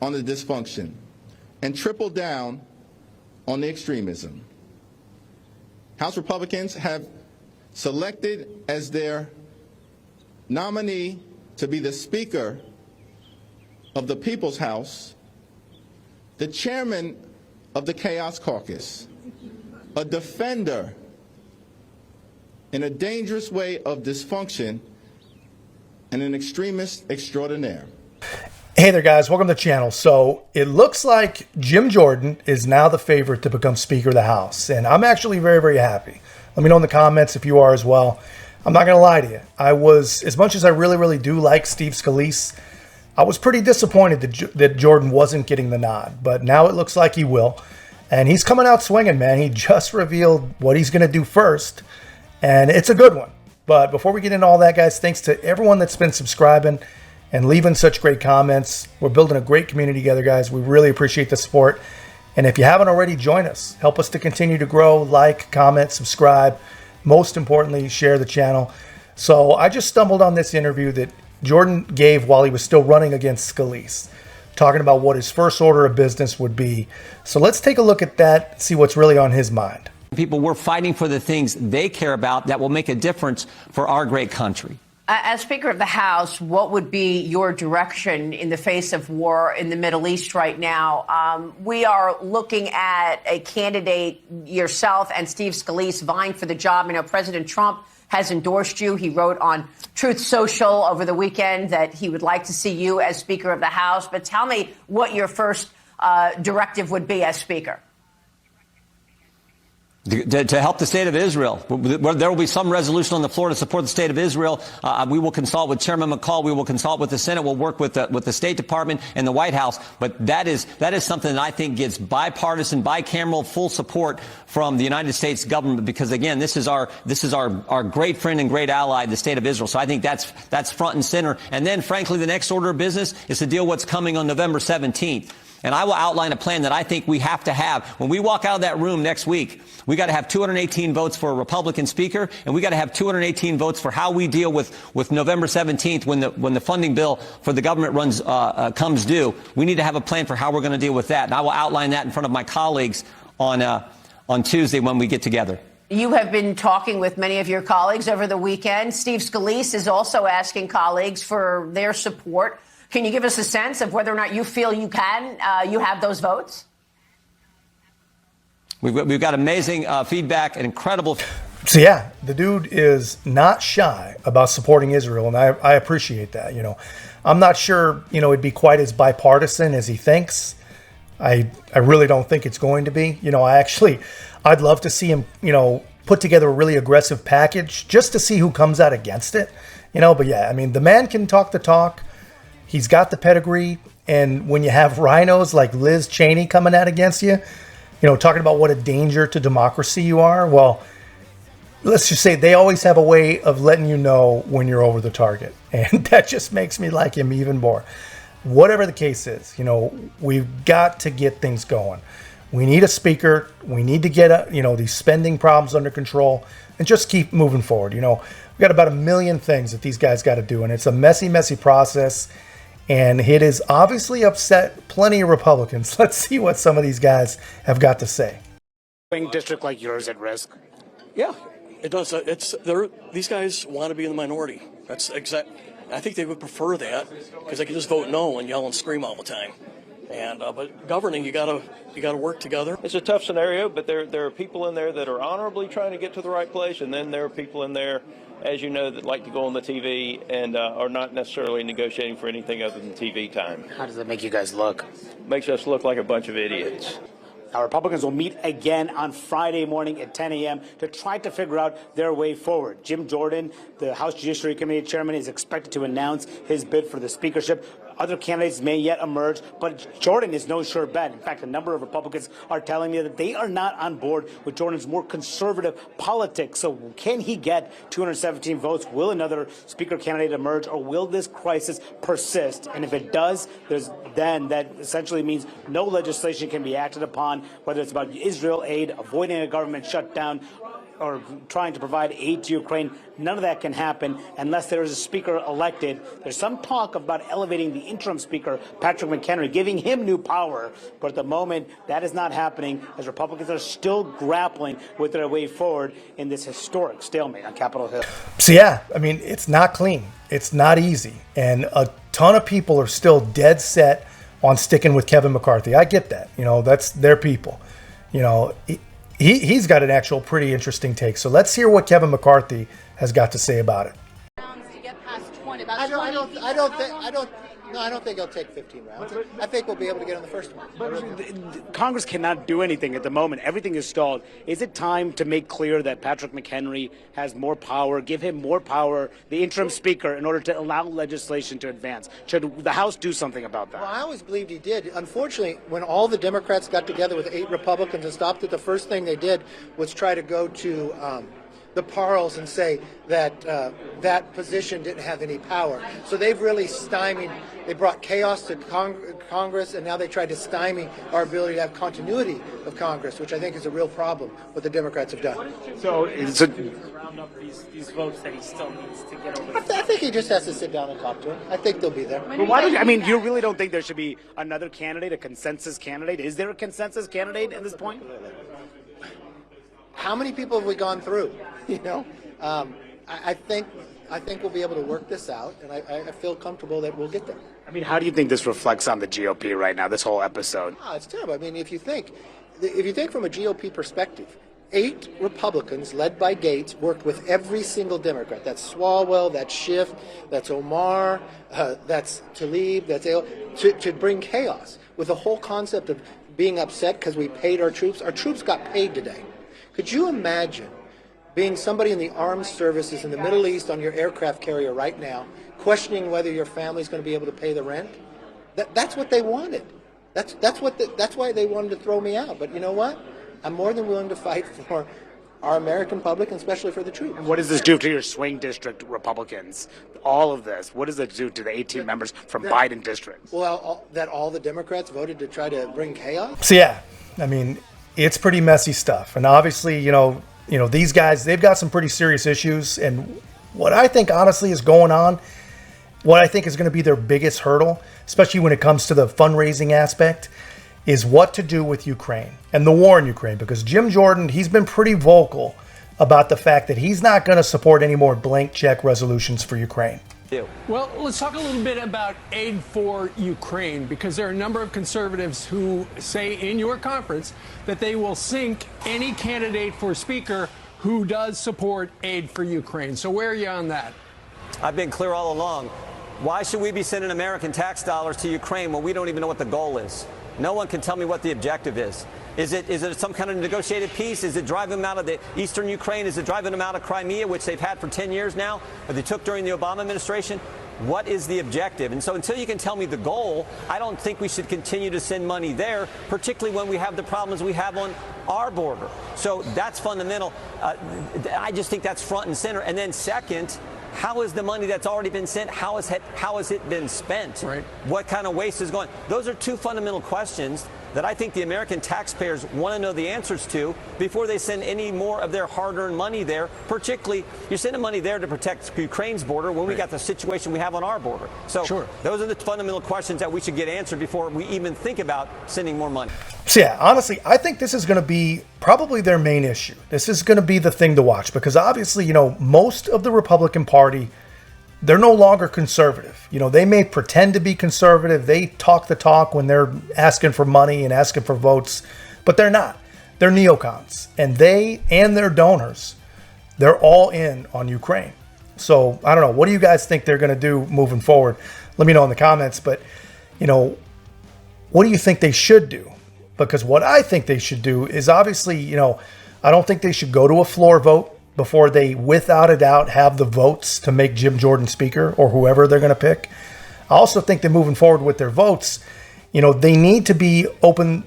on the dysfunction and triple down on the extremism. House Republicans have selected as their nominee to be the Speaker of the People's House the chairman of the Chaos Caucus, a defender in a dangerous way of dysfunction, and an extremist extraordinaire. Hey there, guys. Welcome to the channel. So it looks like Jim Jordan is now the favorite to become Speaker of the House, and I'm actually very, very happy. Let me know in the comments if you are as well. I'm not going to lie to you. I was, as much as I really, really do like Steve Scalise, I was pretty disappointed that Jordan wasn't getting the nod, but now it looks like he will. And he's coming out swinging, man. He just revealed what he's going to do first, and it's a good one. But before we get into all that, guys, thanks to everyone that's been subscribing and leaving such great comments. We're building a great community together, guys. We really appreciate the support. And if you haven't already, join us. Help us to continue to grow. Like, comment, subscribe. Most importantly, share the channel. So I just stumbled on this interview that Jordan gave while he was still running against Scalise, talking about what his first order of business would be. So let's take a look at that, see what's really on his mind. People, we're fighting for the things they care about that will make a difference for our great country. As Speaker of the House, what would be your direction in the face of war in the Middle East right now? We are looking at a candidate, yourself and Steve Scalise, vying for the job. You know, President Trump has endorsed you. He wrote on Truth Social over the weekend that he would like to see you as Speaker of the House. But tell me what your first directive would be as Speaker. To help the state of Israel. There will be some resolution on the floor to support the state of Israel. We will consult with Chairman McCall. We will consult with the Senate. We'll work with the State Department and the White House. But that is something that I think gets bipartisan, bicameral, full support from the United States government, because again, this is our great friend and great ally, the state of Israel. So I think that's front and center. And then, frankly, the next order of business is to deal with what's coming on November 17th. And I will outline a plan that I think we have to have. When we walk out of that room next week, we got to have 218 votes for a Republican speaker, and we got to have 218 votes for how we deal with November 17th when the funding bill for the government comes due. We need to have a plan for how we're going to deal with that. And I will outline that in front of my colleagues on Tuesday when we get together. You have been talking with many of your colleagues over the weekend. Steve Scalise is also asking colleagues for their support. Can you give us a sense of whether or not you feel you have those votes? We've got amazing feedback and incredible. So yeah, the dude is not shy about supporting Israel, and I appreciate that. You know, I'm not sure, you know, it'd be quite as bipartisan as he thinks. I really don't think it's going to be. You know, I'd love to see him, you know, put together a really aggressive package just to see who comes out against it. You know, but yeah, I mean, the man can talk the talk. He's got the pedigree, and when you have rhinos like Liz Cheney coming out against you, you know, talking about what a danger to democracy you are, well, let's just say they always have a way of letting you know when you're over the target, and that just makes me like him even more. Whatever the case is, you know, we've got to get things going. We need a speaker. We need to get, you know, these spending problems under control and just keep moving forward. You know, we've got about 1 million things that these guys got to do, and it's a messy, messy process. And it has obviously upset plenty of Republicans. Let's see what some of these guys have got to say. District like yours at risk? Yeah, it does. These guys want to be in the minority. That's exact. I think they would prefer that because they can just vote no and yell and scream all the time. And but governing, you gotta work together. It's a tough scenario, but there are people in there that are honorably trying to get to the right place, and then there are people in there, as you know, that like to go on the TV and are not necessarily negotiating for anything other than TV time. How does that make you guys look? Makes us look like a bunch of idiots. Our Republicans will meet again on Friday morning at 10 a.m. to try to figure out their way forward. Jim Jordan, the House Judiciary Committee chairman, is expected to announce his bid for the speakership. Other candidates may yet emerge, but Jordan is no sure bet. In fact, a number of Republicans are telling me that they are not on board with Jordan's more conservative politics. So can he get 217 votes? Will another speaker candidate emerge, or will this crisis persist? And if it does, then that essentially means no legislation can be acted upon, whether it's about Israel aid, avoiding a government shutdown, or trying to provide aid to Ukraine. None of that can happen unless there is a speaker elected. There's some talk about elevating the interim speaker, Patrick McHenry, giving him new power. But at the moment, that is not happening as Republicans are still grappling with their way forward in this historic stalemate on Capitol Hill. So yeah, I mean, it's not clean. It's not easy. And a ton of people are still dead set on sticking with Kevin McCarthy. I get that. That's their people. He's got an actual pretty interesting take. So let's hear what Kevin McCarthy has got to say about it. To get past 20, I don't think he'll take 15 rounds. I think we'll be able to get on the first one. But Congress cannot do anything at the moment. Everything is stalled. Is it time to make clear that Patrick McHenry has more power, give him more power, the interim speaker, in order to allow legislation to advance? Should the House do something about that? Well, I always believed he did. Unfortunately, when all the Democrats got together with 8 Republicans and stopped it, the first thing they did was try to go to the Parles and say that that position didn't have any power. So they've really stymied. They brought chaos to Congress, and now they tried to stymie our ability to have continuity of Congress, which I think is a real problem, what the Democrats have done. So round up these votes that he still needs to get over. I think he just has to sit down and talk to him. I think they'll be there. But why you really don't think there should be another candidate, a consensus candidate? Is there a consensus candidate at this point? How many people have we gone through? I think we'll be able to work this out, and I feel comfortable that we'll get there. How do you think this reflects on the GOP right now, this whole episode? It's terrible. If you think from a GOP perspective, 8 Republicans led by Gates worked with every single Democrat. That's Swalwell, that's Schiff, that's Omar, that's Tlaib, that's to bring chaos with the whole concept of being upset because we paid our troops. Our troops got paid today. Could you imagine being somebody in the armed services in the Middle East on your aircraft carrier right now, questioning whether your family's going to be able to pay the rent? That's what they wanted. That's why they wanted to throw me out. But you know what? I'm more than willing to fight for our American public, and especially for the troops. And what does this do to your swing district Republicans? All of this, what does it do to the 18 members from Biden districts? Well, that all the Democrats voted to try to bring chaos? So yeah, it's pretty messy stuff. And obviously, these guys, they've got some pretty serious issues. And what I think honestly is going on, what I think is going to be their biggest hurdle, especially when it comes to the fundraising aspect, is what to do with Ukraine and the war in Ukraine. Because Jim Jordan, he's been pretty vocal about the fact that he's not going to support any more blank check resolutions for Ukraine. Well, let's talk a little bit about aid for Ukraine, because there are a number of conservatives who say in your conference that they will sink any candidate for speaker who does support aid for Ukraine. So where are you on that? I've been clear all along. Why should we be sending American tax dollars to Ukraine when we don't even know what the goal is? No one can tell me what the objective is. Is it some kind of negotiated peace? Is it driving them out of the eastern Ukraine? Is it driving them out of Crimea, which they've had for 10 years now, or they took during the Obama administration? What is the objective? And so until you can tell me the goal, I don't think we should continue to send money there, particularly when we have the problems we have on our border. So that's fundamental. I just think that's front and center. And then second, how is the money that's already been sent, how has it been spent? Right. What kind of waste is going? Those are 2 fundamental questions that I think the American taxpayers want to know the answers to before they send any more of their hard-earned money there. Particularly, you're sending money there to protect Ukraine's border when we got the situation we have on our border. So those are the fundamental questions that we should get answered before we even think about sending more money. So yeah, honestly, I think this is going to be probably their main issue. This is going to be the thing to watch, because obviously, most of the Republican Party, they're no longer conservative. They may pretend to be conservative. They talk the talk when they're asking for money and asking for votes, but they're not. They're neocons. And they and their donors, they're all in on Ukraine. So I don't know. What do you guys think they're going to do moving forward? Let me know in the comments. But, what do you think they should do? Because what I think they should do is obviously, I don't think they should go to a floor vote before they, without a doubt, have the votes to make Jim Jordan speaker or whoever they're going to pick. I also think that moving forward with their votes, they need to be open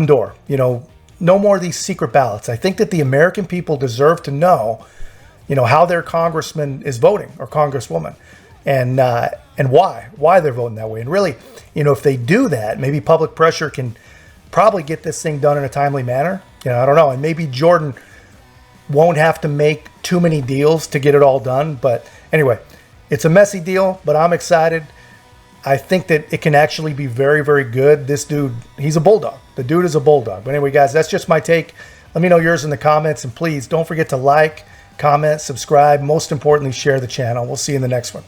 door. No more of these secret ballots. I think that the American people deserve to know, how their congressman is voting or congresswoman, and why they're voting that way. And really, if they do that, maybe public pressure can probably get this thing done in a timely manner. I don't know. And maybe Jordan won't have to make too many deals to get it all done. But anyway, it's a messy deal, but I'm excited. I think that it can actually be very, very good. This dude, he's a bulldog. The dude is a bulldog. But anyway, guys, that's just my take. Let me know yours in the comments. And please don't forget to like, comment, subscribe. Most importantly, share the channel. We'll see you in the next one.